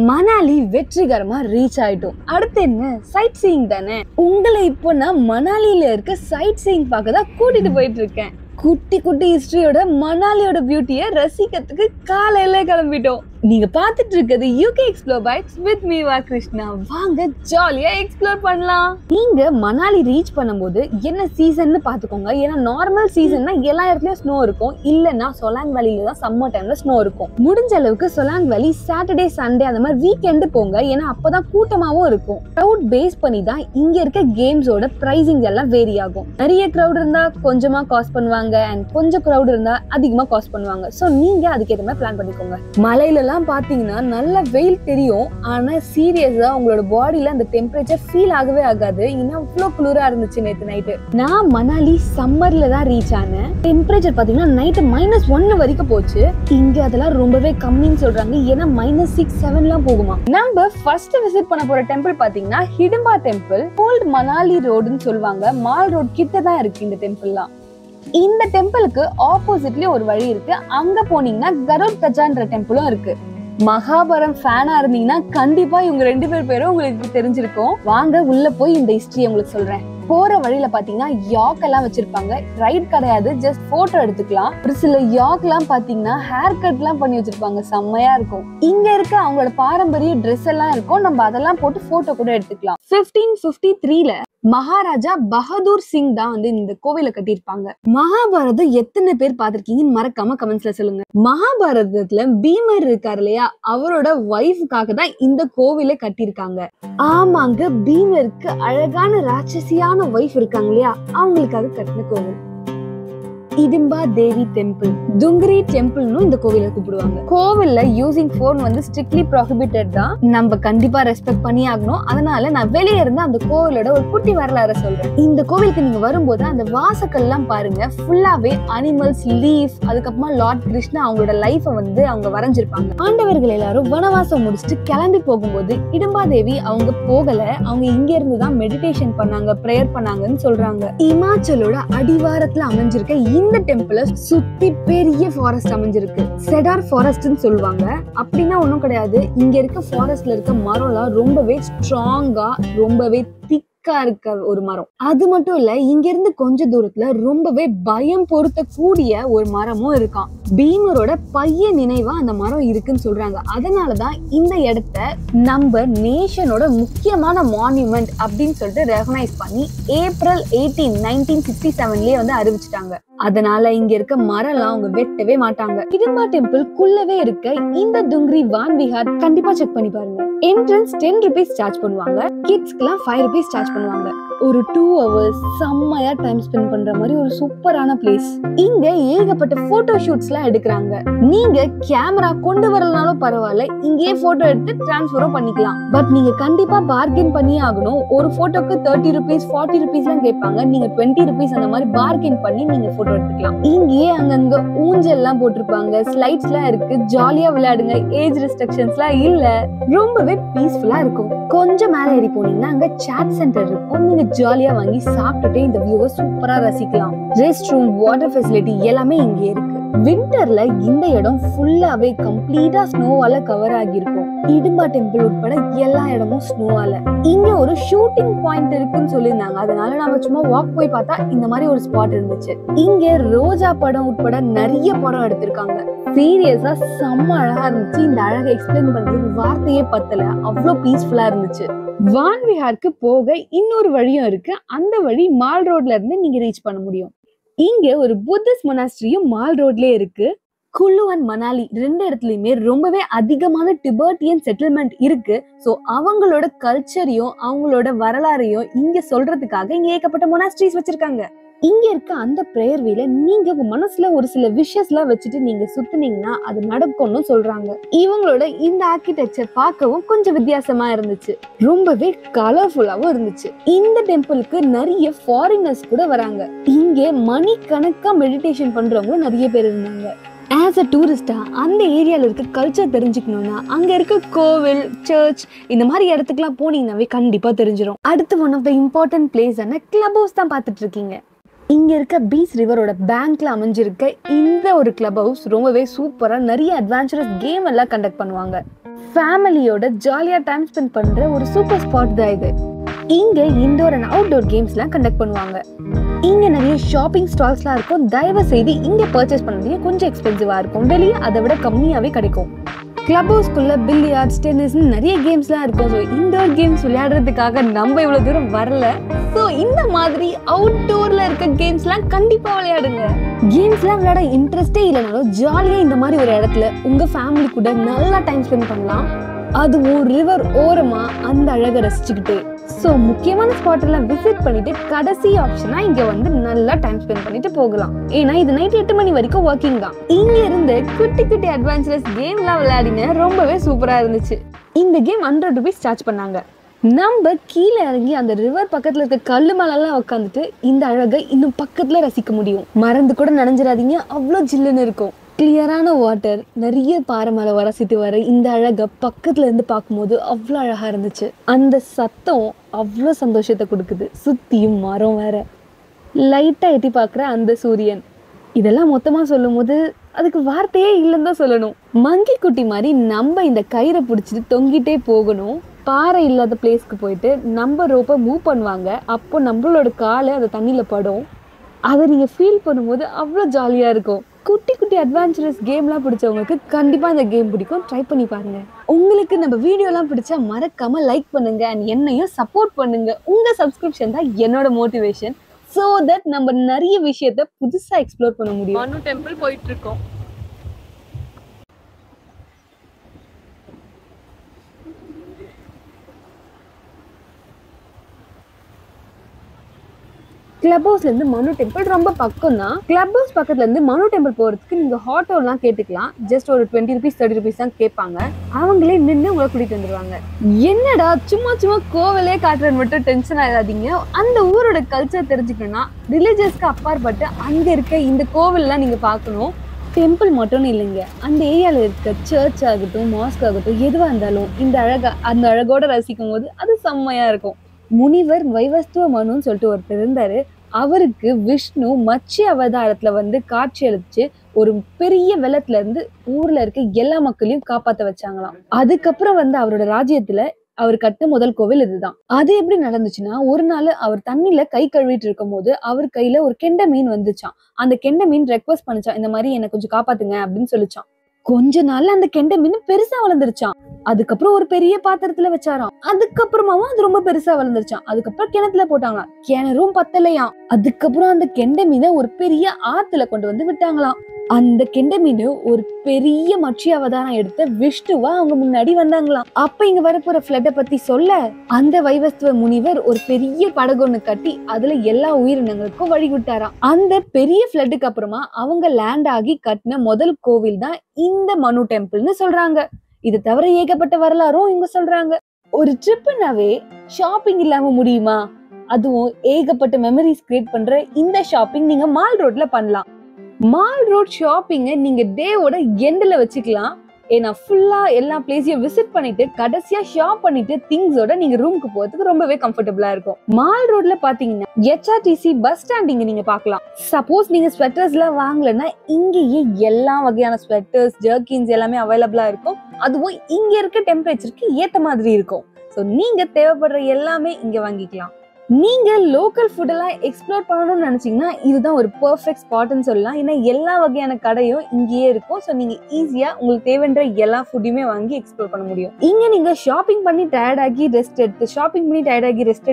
மணாலி வெற்றிகரமா ரீச் ஆயிட்டோம். அடுத்து என்ன, சைட் சீயிங் தானே. உங்களை இப்போ நான் மணாலியில இருக்க சைட் சீயிங் பார்க்க தான் கூட்டிட்டு போயிட்டு இருக்கேன். குட்டி குட்டி ஹிஸ்டரியோட மணாலியோட பியூட்டியை ரசிக்கிறதுக்கு காலையில கிளம்பிட்டோம். நீங்க பாத்துட்டு இருக்கிறது UK explore bites with me வா கிருஷ்ணா. வாங்க ஜாலியா எக்ஸ்ப்ளோர் பண்ணலாம். நீங்க மணாலி ரீச் பண்ணும்போது என்ன சீசன்னு பாத்துக்கோங்க. ஏன்னா நார்மல் சீசன்னா எல்லா இடத்துலயும் ஸ்னோ இருக்கும், இல்லன்னா சொலாங் வேலியில தான் சம்மர் டைம்ல ஸ்னோ இருக்கும். முடிஞ்ச அளவுக்கு சொலாங் வேலி சாட்டர்டே சண்டே அந்த மாதிரி வீக்கெண்ட் போங்க. ஏன்னா அப்பதான் கூட்டமாவும் இருக்கும். க்ரௌட் பேஸ் பண்ணி தான் இங்க இருக்க கேம்ஸோட பிரைசிங் எல்லாம் வேரி ஆகும். நிறைய க்ரௌட் இருந்தா கொஞ்சமா காஸ்ட் பண்ணுவாங்க, அண்ட் கொஞ்சம் க்ரௌட் இருந்தா அதிகமா காஸ்ட் பண்ணுவாங்க. சோ நீங்க அதுக்கேற்ற மாதிரி பிளான் பண்ணிக்கோங்க. மலையில பாத்தீங்கன்னா நல்ல வெயில் தெரியும், ஆனா சீரியஸா உங்களோட பாடியில அந்த டெம்பரேச்சர் ஃபீல் ஆகவே ஆகாது. இன்னும் அவ்வளவு குளிரா இருந்துச்சு நேத்து நைட்டு. நான் மணாலி சம்மர்ல தான் ரீச் ஆனேன். டெம்பரேச்சர் பாத்தீங்கன்னா நைட்டு -1 வரைக்கும் போச்சு. இங்க அதெல்லாம் ரொம்பவே கம்மின்னு சொல்றாங்க, ஏன்னா -6, -7 போகுமா. நம்ம ஃபர்ஸ்ட் விசிட் பண்ண போற டெம்பிள் பாத்தீங்கன்னா ஹிடிம்பா டெம்பிள். ஓல்ட் மணாலி ரோடுன்னு சொல்லுவாங்க. மால் ரோட் கிட்ட தான் இருக்கு இந்த டெம்பிள்லாம். இந்த டெம்பிளுக்கு ஆப்போசிட்லயே ஒரு வழி இருக்கு. அங்க போனீங்கன்னா கருட் கஜான்ற டெம்பிளும் இருக்கு. மகாபாரதம் ஃபேனா இருந்தீங்கன்னா கண்டிப்பா இவங்க 2 பேரும் உங்களுக்கு தெரிஞ்சிருக்கும். வாங்க உள்ள போய் இந்த ஹிஸ்டரி உங்களுக்கு சொல்றேன். போற வழியில பாத்தீங்கன்னா யாக் எல்லாம் வச்சிருப்பாங்க. ரைட் கிடையாது, ஜஸ்ட் போட்டோ எடுத்துக்கலாம். ஒரு சில யாக் எல்லாம் பாத்தீங்கன்னா ஹேர் கட் எல்லாம் பண்ணி வச்சிருப்பாங்க, செம்மையா இருக்கும். இங்க இருக்க அவங்களோட பாரம்பரிய ட்ரெஸ் எல்லாம் இருக்கும், நம்ம அதெல்லாம் போட்டு போட்டோ கூட எடுத்துக்கலாம். 1553ல மகாராஜா பகதூர் சிங் தான் இந்த கோவிலை கட்டியிருப்பாங்க. மகாபாரதம் எத்தனை பேர் பாத்திருக்கீங்கன்னு மறக்காம கமெண்ட்ஸ்ல சொல்லுங்க. மகாபாரதத்துல பீமர் இருக்காரு இல்லையா, அவரோட ஒய்ஃபுக்காக தான் இந்த கோவிலை கட்டியிருக்காங்க. ஆமாங்க, பீமருக்கு அழகான ராட்சசியான ஒய்ஃப் இருக்காங்க இல்லையா, அவங்களுக்காக கட்டின கோவில் ஹிடிம்பா தேவி டெம்பிள். துங்கரி டெம்பிள்னு இந்த கோவிலை கூப்பிடுவாங்க. கோவில்ல யூசிங் போன் ஸ்ட்ரிக்ட்லி ப்ரோஹிபிட்டட் தான். நம்ம கண்டிப்பா ரெஸ்பெக்ட் பண்ணி ஆகணும். அதனால நான் வெளியே இருந்து அந்த கோவிலோட ஒரு குட்டி வரலாறு சொல்றேன். இந்த கோவிலுக்கு நீங்க வரும்போது அந்த வாசக்கல் எல்லாம் பாருங்க, ஃபுல்லாவே அனிமல்ஸ், லீஃப், அதுக்கப்புறமா லார்ட் கிருஷ்ணா அவங்களோட லைஃப அவங்க வரைஞ்சிருப்பாங்க. ஆண்டவர்கள் எல்லாரும் வனவாசம் முடிச்சுட்டு கிளம்பி போகும்போது ஹிடிம்பா தேவி அவங்க போகல, அவங்க இங்க இருந்து தான் மெடிடேஷன் பண்ணாங்க, பிரேயர் பண்ணாங்கன்னு சொல்றாங்க. இமாச்சலோட அடிவாரத்துல அமைஞ்சிருக்க இந்த டெம்பிள சுத்தி பெரிய ஃபாரஸ்ட் அமைஞ்சிருக்கு. செடார் ஃபாரஸ்ட்னு சொல்லுவாங்க. அப்படின்னா ஒண்ணும் கிடையாது. இங்க இருக்க ஃபாரஸ்ட்ல இருக்க மரம்லாம் ரொம்பவே ஸ்ட்ராங்கா, ரொம்பவே இருக்க ஒரு மரம். அது மட்டும் இல்ல, இங்க இருந்து கொஞ்ச தூரத்துல ரொம்பவே பயம் பொறுத்த கூடிய ஒரு மரமும் இருக்கான். பீமரோட பையன் நினைவா அந்த மரம் இருக்குன்னு சொல்றாங்க. அதனாலதான் இந்த இடத்த நம்ம நேஷனோட முக்கியமான மான்யூமெண்ட் அப்படின்னு சொல்லிட்டு ரெகனைஸ் பண்ணி ஏப்ரல் 18, 1967லயே அறிவிச்சிட்டாங்க. அதனால இங்க இருக்க மரம்லாம் அவங்க வெட்டவே மாட்டாங்க. ஹிடிம்பா டெம்பிள் குள்ளவே இருக்க இந்த துங்கரி வான் விஹார் கண்டிப்பா செக் பண்ணி பாருங்க. என்ட்ரன்ஸ் 10 rupees சார்ஜ் பண்ணுவாங்க. கிட்ஸ்க்குலாம் 5 rupees சார்ஜ் பண்ணுவாங்க. ஒரு 2 hours செம்மையா டைம் ஸ்பெண்ட் பண்ற மாதிரி ஒரு சூப்பரான பிளேஸ். இங்க ஏகப்பட்ட போட்டோ ஷூட்ஸ்லாம் எடுக்கிறாங்க. நீங்க கேமரா கொண்டு வரலனாலும் பரவாயில்ல, இங்கேயே போட்டோ எடுத்து டிரான்ஸ்ஃபரும் பண்ணிக்கலாம். பட் நீங்க கண்டிப்பா பார்கெயின் பண்ணி ஆகணும். ஒரு போட்டோக்கு 30 rupees, 40 rupees எல்லாம் கேட்பாங்க. நீங்க 20 rupees அந்த மாதிரி பார்கெயின் பண்ணி நீங்க போட்டோ எடுத்துக்கலாம். இங்கேயே அங்கங்க ஊஞ்சல் எல்லாம் போட்டிருப்பாங்க, ஸ்லைட்ஸ் எல்லாம் இருக்கு. ஜாலியா விளையாடுங்க. ஏஜ் ரெஸ்ட்ரிக்ஷன்ஸ்லாம் இல்ல. ரொம்பவே பீஸ்ஃபுல்லா இருக்கும். கொஞ்சம் மேல ஏறி போனீங்கன்னா அங்க சாட் சென்டர் இருக்கும். நீங்க ஜாலியா வாங்கி சாப்பிட்டுட்டு இந்த வியூவை சூப்பரா ரசிக்கலாம். ரெஸ்ட் ரூம், வாட்டர் ஃபெசிலிட்டி எல்லாமே இங்கே இருக்கு. விண்டர்ல இந்த இடம் ஃபுல்லாவே கம்ப்ளீட்டா ஸ்னோவால கவர் ஆகியிருக்கும். ஹிடிம்பா டெம்பிள் உட்பட எல்லா இடமும் ஸ்னோவால. இங்க ஒரு ஷூட்டிங் பாயிண்ட் இருக்குன்னு சொல்லியிருந்தாங்க. அதனால நாம சும்மா வாக் போய் பார்த்தா இந்த மாதிரி ஒரு ஸ்பாட் இருந்துச்சு. இங்க ரோஜா படம் உட்பட நிறைய படம் எடுத்திருக்காங்க. சீரியஸா செம்ம அழகா இருந்துச்சு. இந்த அழகை எக்ஸ்பிளைன் பண்றதுக்கு வார்த்தையே பத்தல, அவ்வளவு பீஸ்ஃபுல்லா இருந்துச்சு. வான் விஹாருக்கு போக இன்னொரு வழியும் இருக்கு. அந்த வழி மால் ரோட்ல இருந்து நீங்க ரீச் பண்ண முடியும். இங்க ஒரு புத்திஸ்ட் மொனாஸ்ட்ரியும் மால் ரோட்லயே இருக்கு. குலு அண்ட் மணாலி 2 இடத்துலயுமே ரொம்பவே அதிகமான டிபெட்டியன் செட்டில்மெண்ட் இருக்கு. சோ அவங்களோட கல்ச்சரையும் அவங்களோட வரலாறையும் இங்க சொல்றதுக்காக இங்க ஏகப்பட்ட மொனாஸ்ட்ரிஸ் வச்சிருக்காங்க. இங்க இருக்க அந்த பிரேயர் வேல நீங்க உங்க மனசுல ஒரு சில விஷஸ் எல்லாம் வச்சுட்டு நீங்க சுத்துனீங்கன்னா அது நடக்கும்னு சொல்றாங்க. இவங்களோட இந்த ஆர்கிடெக்சர் பார்க்கவும் கொஞ்சம் வித்தியாசமா இருந்துச்சு, ரொம்பவே கலர்ஃபுல்லாவும் இருந்துச்சு. இந்த டெம்பிளுக்கு நிறைய ஃபாரினர்ஸ் கூட வராங்க. இங்க மணிக்கணக்கா மெடிடேஷன் பண்றவங்களும் நிறைய பேர் இருந்தாங்க. ஆஸ் அ டூரிஸ்டா அந்த ஏரியால இருக்க கல்ச்சர் தெரிஞ்சுக்கணும்னா அங்க இருக்க கோவில், சர்ச் இந்த மாதிரி இடத்துக்குலாம் போனீங்கன்னாவே கண்டிப்பா தெரிஞ்சிடும். அடுத்து one of the important place ஆன கிளப் ஹவுஸ் தான் பார்த்துட்டு இருக்கீங்க. இங்க இருக்க பீச் ரிவரோட பேங்க்ல அமைஞ்சிருக்க இந்த ஒரு கிளப் ஹவுஸ் ரொம்பவே சூப்பரா நிறைய அட்வென்ச்சரஸ் கேம் எல்லாம் கண்டக்ட் பண்ணுவாங்க. ஃபேமிலியோட ஜாலியா டைம் ஸ்பெண்ட் பண்ற ஒரு சூப்பர் ஸ்பாட் தான் இது. இங்க இன்டோர் அண்ட் அவுட்டோர் கேம்ஸ் எல்லாம் கண்டக்ட் பண்ணுவாங்க. இங்க நிறைய ஷாப்பிங் ஸ்டால்ஸ்லாம் இருக்கும். தயவு செய்து இங்க பர்ச்சேஸ் பண்ணீங்க கொஞ்சம் எக்ஸ்பென்சிவா இருக்கும். வெளியே அதை விட கம்மியாவே கிடைக்கும். கிளப் ஹவுஸ்க்குள்ள பில்லியார்ட்ஸ், டென்னிஸ் நிறைய கேம்ஸ்லாம் இருக்கும். ஸோ இன்டோர் கேம்ஸ் விளையாடுறதுக்காக நம்ம இவ்வளவு தூரம் வரல. ஸோ இந்த மாதிரி அவுட்டோர்ல இருக்க கேம்ஸ்லாம் கண்டிப்பா விளையாடுங்க. கேம்ஸ்லாம் விளையாட இன்ட்ரெஸ்டே இல்லைனாலும் ஜாலியா இந்த மாதிரி ஒரு இடத்துல உங்க ஃபேமிலி கூட நல்லா டைம் ஸ்பெண்ட் பண்ணலாம். அதுவும் ரிவர் ஓரமா அந்த அழகை ரசிச்சுக்கிட்டு. ஸோ முக்கியமான ஸ்பாட் எல்லாம் விசிட் பண்ணிட்டு கடைசி ஆப்ஷனா இங்க வந்து நல்லா டைம் ஸ்பெண்ட் பண்ணிட்டு போகலாம். ஏன்னா இது நைட் 8 மணி வரைக்கும் ஒர்க்கிங் தான். இங்க இருந்து குட்டி குட்டி அட்வென்ச்சரஸ் கேம்லாம் விளையாடின ரொம்பவே சூப்பரா இருந்துச்சு. இந்த கேம் 100 rupees சார்ஜ் பண்ணாங்க. நம்ம கீழே இறங்கி அந்த ரிவர் பக்கத்துல இருக்க கல்லு மேலாம் உட்காந்துட்டு இந்த அழகை இன்னும் பக்கத்துல ரசிக்க முடியும். மறந்து கூட நனைஞ்சிடாதீங்க, அவ்வளோ ஜில்லுன்னு இருக்கும். கிளியரான வாட்டர், நிறைய பாறை மேலே வரசிட்டு வர இந்த அழகை பக்கத்துல இருந்து பார்க்கும்போது அவ்வளோ அழகா இருந்துச்சு. அந்த சத்தம் அவ்வளோ சந்தோஷத்தை கொடுக்குது. சுத்தியும் மரம் வேற, லைட்டா எட்டி பார்க்குற அந்த சூரியன், இதெல்லாம் மொத்தமா சொல்லும் போது அதுக்கு வார்த்தையே இல்லைன்னு தான் சொல்லணும். மங்கி குட்டி மாதிரி நம்ம இந்த கயிறை பிடிச்சிட்டு தொங்கிட்டே போகணும். பாறை இல்லாத பிளேஸ்க்கு போயிட்டு நம்ம ரோப்பை மூவ் பண்ணுவாங்க. அப்போ நம்மளோட காலை அந்த தண்ணியில படும். அதை நீங்க ஃபீல் பண்ணும்போது அவ்வளோ ஜாலியா இருக்கும். குட்டி குட்டி அட்வென்ச்சரஸ் கேம்லாம் பிடிச்சவங்களுக்கு கண்டிப்பாக இந்த கேம் பிடிக்கும். ட்ரை பண்ணி பாருங்க. உங்களுக்கு நம்ம வீடியோலாம் பிடிச்சா மறக்காம லைக் பண்ணுங்க அண்ட் என்னையும் சப்போர்ட் பண்ணுங்க. உங்க சப்ஸ்கிரிப்ஷன் தான் என்னோட மோட்டிவேஷன். ஸோ தட் நம்ம நிறைய விஷயத்த புதுசா எக்ஸ்ப்ளோர் பண்ண முடியும். மனு டெம்பிள் போயிட்டு இருக்கோம். கிளப் ஹவுஸ்ல இருந்து மனு டெம்பிள் ரொம்ப பக்கம் தான். கிளப் ஹவுஸ் பக்கத்துல இருந்து மனு டெம்பிள் போறதுக்கு நீங்க ஆட்டோலாம் கேட்டுக்கலாம். ஜஸ்ட் ஒரு 20 rupees 30 rupees தான் கேட்பாங்க. அவங்களே நின்று உங்களை கூட்டிட்டு வந்துருவாங்க. என்னடா சும்மா சும்மா கோவிலே காட்டுறன்னு மட்டும் டென்ஷன் ஆகாதீங்க. அந்த ஊரோட கல்ச்சர் தெரிஞ்சுக்கணும்னா ரிலீஜியஸ்க்கு அப்பாற்பட்டு அங்க இருக்க இந்த கோவில்லாம் நீங்க பார்க்கணும். டெம்பிள் மட்டும் இல்லைங்க, அந்த ஏரியாவில் இருக்க சர்ச் ஆகட்டும், மாஸ்க் ஆகட்டும், எதுவாக இருந்தாலும் இந்த அந்த அழகோட ரசிக்கும் போது அது செம்மையா இருக்கும். முனிவர் வைவஸ்துவ மனுன்னு சொல்லிட்டு ஒருத்தர் இருந்தாரு. அவருக்கு விஷ்ணு மச்சி அவதாரத்துல வந்து காட்சி அளிச்சு ஒரு பெரிய வெள்ளத்துல இருந்து ஊர்ல இருக்க எல்லா மக்களையும் காப்பாத்த வச்சாங்களாம். அதுக்கப்புறம் வந்து அவரோட ராஜ்யத்துல அவர் கட்டின முதல் கோவில் இதுதான். அது எப்படி நடந்துச்சுன்னா, ஒரு நாள் அவர் தண்ணியில கை கழுவிட்டு இருக்கும் போது அவர் கையில ஒரு கெண்டை மீன் வந்துச்சான். அந்த கெண்டை மீன் ரெக்வஸ்ட் பண்ணிச்சான், இந்த மாதிரி என்னை கொஞ்சம் காப்பாத்துங்க அப்படின்னு சொல்லிச்சான். கொஞ்ச நாள்ல அந்த கெண்டை மீன் பெருசா வளர்ந்துருச்சான். அதுக்கப்புறம் ஒரு பெரிய பாத்திரத்துல வச்சாராம். அதுக்கப்புறமாவும் அது ரொம்ப பெருசா வளர்ந்துருச்சான். அதுக்கப்புறம் கிணத்துல போட்டாங்களாம். கிணறும் பத்தலையாம். அதுக்கப்புறம் அந்த கெண்டை மீனை ஒரு பெரிய ஆத்துல கொண்டு வந்து விட்டாங்களாம். அந்த கெண்டை மீன் ஒரு பெரிய மட்சி அவதாரம் எடுத்த விஷ்ணுவா அவங்க முன்னாடி வந்தாங்களாம். அப்ப இங்க வரப்போற ஃபிளட்டை பத்தி சொல்ல அந்த வைவஸ்துவ முனிவர் ஒரு பெரிய படகொன்னு கட்டி அதுல எல்லா உயிரினங்களுக்கும் வழி விட்டாராம். அந்த பெரிய ஃபிளட்டுக்கு அப்புறமா அவங்க லேண்ட் ஆகி கட்டின முதல் கோவில் தான் இந்த மனு டெம்பிள்னு சொல்றாங்க. இது தவிர ஏகப்பட்ட வரலாறும் இவங்க சொல்றாங்க. ஒரு ட்ரிப்னாவே ஷாப்பிங் இல்லாம முடியுமா? அதுவும் ஏகப்பட்ட மெமரிஸ் கிரியேட் பண்ற இந்த ஷாப்பிங் நீங்க மால் ரோட்ல பண்ணலாம். மால் ரோட் ஷாப்பிங்க நீங்க டேவோட எண்ட்ல வச்சுக்கலாம். ஏன்னா ஃபுல்லா எல்லா பிளேஸையும் விசிட் பண்ணிட்டு கடைசியா ஷாப் பண்ணிட்டு திங்ஸோட நீங்க ரூமுக்கு போறதுக்கு ரொம்பவே கம்ஃபர்டபுளா இருக்கும். மால் ரோட்ல பாத்தீங்கன்னா HRTC பஸ் ஸ்டாண்ட் இங்க நீங்க பாக்கலாம். சப்போஸ் நீங்க ஸ்வெட்டர்ஸ் எல்லாம் வாங்கலன்னா இங்கேயே எல்லா வகையான ஸ்வெட்டர்ஸ், ஜர்கின்ஸ் எல்லாமே அவைலபிளா இருக்கும். அதுவும் இங்க இருக்க டெம்பரேச்சருக்கு ஏத்த மாதிரி இருக்கும். ஸோ நீங்க தேவைப்படுற எல்லாமே இங்க வாங்கிக்கலாம். நீங்க லோக்கல் ஃபுட் எல்லாம் எக்ஸ்ப்ளோர் பண்ணணும்னு நினைச்சீங்கன்னா இதுதான் ஒரு பெர்ஃபெக்ட் ஸ்பாட்னு சொல்லலாம். ஏன்னா எல்லா வகையான கடையும் இங்கேயே இருக்கும். ஸோ நீங்க ஈஸியா உங்களுக்கு தேவைன்ற எல்லா ஃபுட்டையுமே வாங்கி எக்ஸ்ப்ளோர் பண்ண முடியும். இங்க நீங்க ஷாப்பிங் பண்ணி டயர்ட் ஆகி ரெஸ்ட்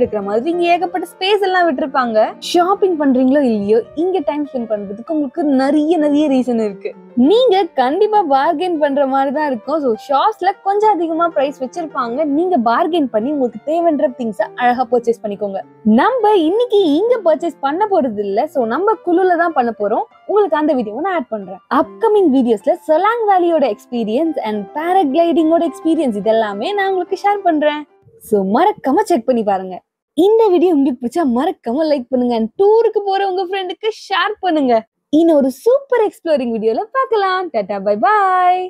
எடுக்கிற மாதிரி இங்க ஏகப்பட்ட ஸ்பேஸ் எல்லாம் விட்டுருப்பாங்க. ஷாப்பிங் பண்றீங்களோ இல்லையோ இங்க டைம் ஸ்பெண்ட் பண்றதுக்கு உங்களுக்கு நிறைய ரீசன் இருக்கு. நீங்க கண்டிப்பா பார்கெயின் பண்ற மாதிரி தான் இருக்கும். ஸோ ஷாப்ஸ்ல கொஞ்சம் அதிகமா பிரைஸ் வச்சிருப்பாங்க. நீங்க பார்கெயின் பண்ணி உங்களுக்கு தேவைன்ற திங்ஸ் அழகா பர்ச்சேஸ் பண்ணிக்கோங்க. நம்ம இன்னைக்கு இங்க பர்ச்சேஸ் பண்ண போறது இல்ல. சோ நம்ம குழுல தான் பண்ண போறோம். உங்களுக்கு அந்த வீடியோ நான் ஆட் பண்றேன். அப்கமிங் வீடியோஸ்ல சொலாங் வேலியோட எக்ஸ்பீரியன்ஸ் அண்ட் பாராகிளைடிங்கோட எக்ஸ்பீரியன்ஸ் இதெல்லாமே நான் உங்களுக்கு ஷேர் பண்றேன். சோ மறக்காம செக் பண்ணி பாருங்க. இந்த வீடியோ உங்களுக்கு பிடிச்சா மறக்காம லைக் பண்ணுங்க. டூருக்கு போற உங்க ஃப்ரெண்டுக்கு ஷேர் பண்ணுங்க. இன்னொரு சூப்பர் எக்ஸ்ப்ளோரிங் வீடியோல பார்க்கலாம். Tata bye bye.